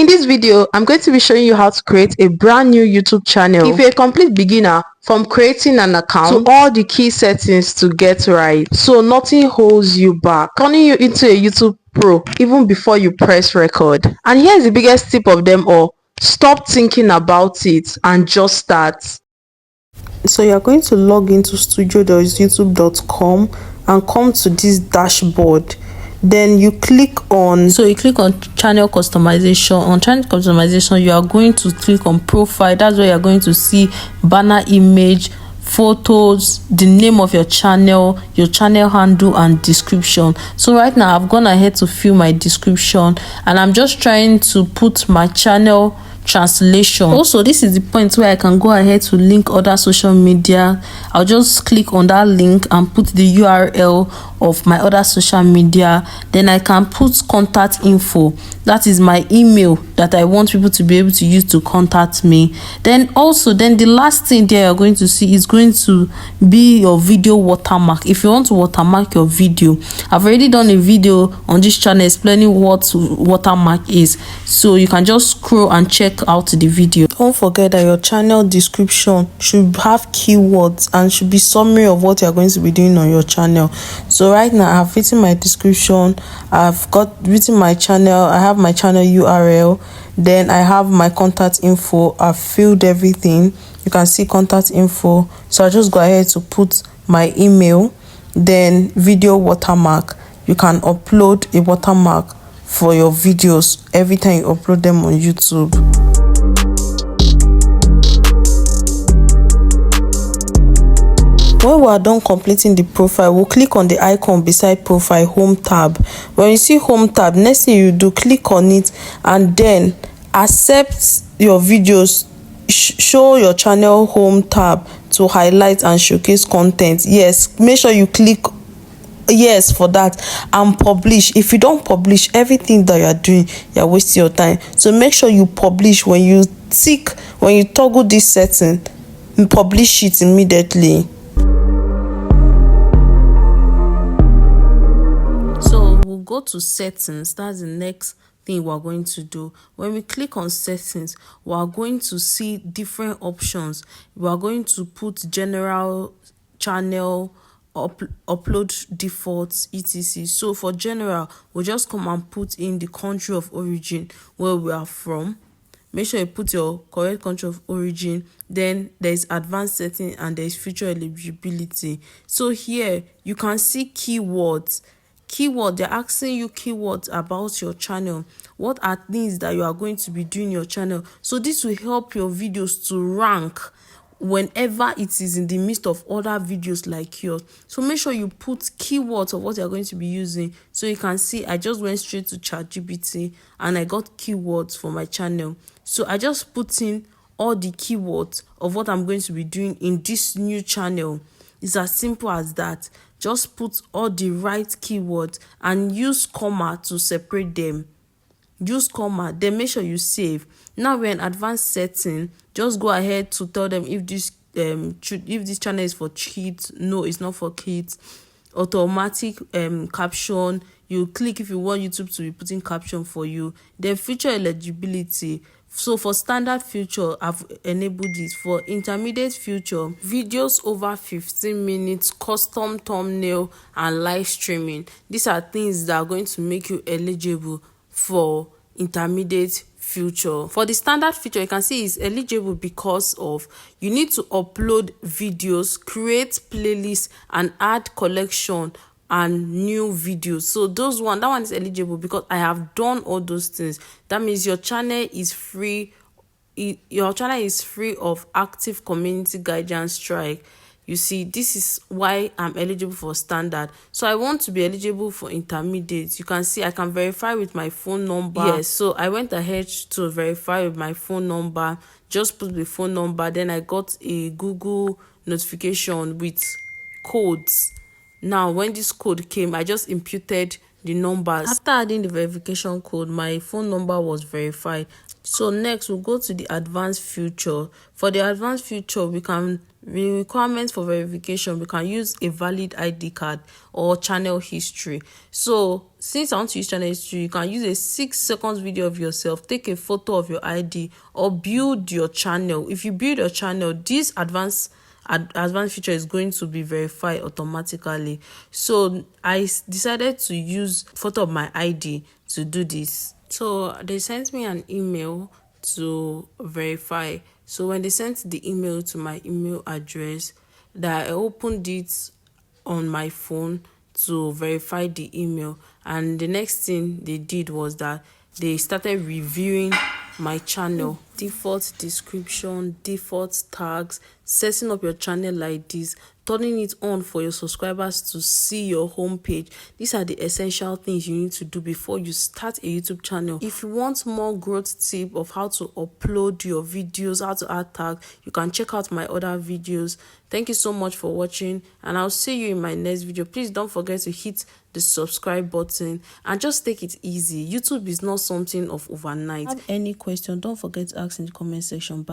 In this video, I'm going to be showing you how to create a brand new YouTube channel. If you're a complete beginner, from creating an account to all the key settings to get right, so nothing holds you back, turning you into a YouTube pro even before you press record. And here's the biggest tip of them all: stop thinking about it and just start. So you're going to log into studio.youtube.com and come to this dashboard. Then you click on channel customization. On channel customization, you are going to click on profile. That's where you're going to see banner image, photos, the name of your channel handle, and description. So right now I've gone ahead to fill my description, and I'm just trying to put my channel translation. Also, this is the point where I can go ahead to link other social media. I'll just click on that link and put the URL of my other social media. Then I can put contact info. That is my email that I want people to be able to use to contact me. Then the last thing there you're going to see is going to be your video watermark. If you want to watermark your video, I've already done a video on this channel explaining what watermark is, so you can just scroll and check out the video. Don't forget that your channel description should have keywords and should be summary of what you're going to be doing on your channel. So right now I've written my description, I've written my channel, I have my channel URL, then I have my contact info. I've filled everything. You can see contact info, so I just go ahead to put my email, then video watermark. You can upload a watermark for your videos every time you upload them on YouTube. When we are done completing the profile, we'll click on the icon beside profile, home tab. When you see home tab, next thing you do, click on it and then accept your videos. Show your channel home tab to highlight and showcase content. Yes, make sure you click yes for that and publish. If you don't publish, everything that you are doing, you're wasting your time. So make sure you publish. When you toggle this setting, publish it immediately. So we'll go to settings. That's the next thing we're going to do. When we click on settings, we are going to see different options. We are going to put general, channel, upload defaults, etc. So for general, we'll just come and put in the country of origin where we are from. Make sure you put your correct country of origin. Then there's advanced setting and there's future eligibility. So here you can see keywords. They're asking you keywords about your channel. What are things that you are going to be doing in your channel? So this will help your videos to rank whenever it is in the midst of other videos like yours. So make sure you put keywords of what you're going to be using. So you can see I just went straight to ChatGPT and I got keywords for my channel. So I just put in all the keywords of what I'm going to be doing in this new channel. It's as simple as that. Just put all the right keywords and use comma to separate them. Use comma, then make sure you save. Now we're in advanced setting. Just go ahead to tell them if this channel is for kids. No, it's not for kids. Automatic caption. You click if you want YouTube to be putting caption for you. Then future eligibility. So for standard feature, I've enabled it. For intermediate feature, videos over 15 minutes, custom thumbnail, and live streaming. These are things that are going to make you eligible for intermediate feature. For the standard feature, you can see it's eligible because of you need to upload videos, create playlists, and add collection and new videos. So that one is eligible because I have done all those things. That means your channel is free. Your channel is free of active community guidance strike. You see, this is why I'm eligible for standard. So I want to be eligible for intermediate. You can see I can verify with my phone number. Yes, so I went ahead to verify with my phone number. Just put the phone number. Then I got a Google notification with codes. Now, when this code came, I just imputed the numbers. After adding the verification code, my phone number was verified. So next we'll go to the advanced feature. For the advanced feature, the requirements for verification, we can use a valid ID card or channel history. So since I want to use channel history, you can use a 6-second video of yourself, take a photo of your ID, or build your channel. If you build your channel, this advanced feature is going to be verified automatically. So I decided to use photo of my ID to do this. So they sent me an email to verify. So when they sent the email to my email address, that I opened it on my phone to verify the email, and the next thing they did was that they started reviewing my channel. Default description, default tags, setting up your channel like this, turning it on for your subscribers to see your homepage. These are the essential things you need to do before you start a YouTube channel. If you want more growth tip of how to upload your videos, how to add tags, you can check out my other videos. Thank you so much for watching, and I'll see you in my next video. Please don't forget to hit the subscribe button and just take it easy. YouTube is not something of overnight. If you have any question, don't forget to ask in the comment section. Bye.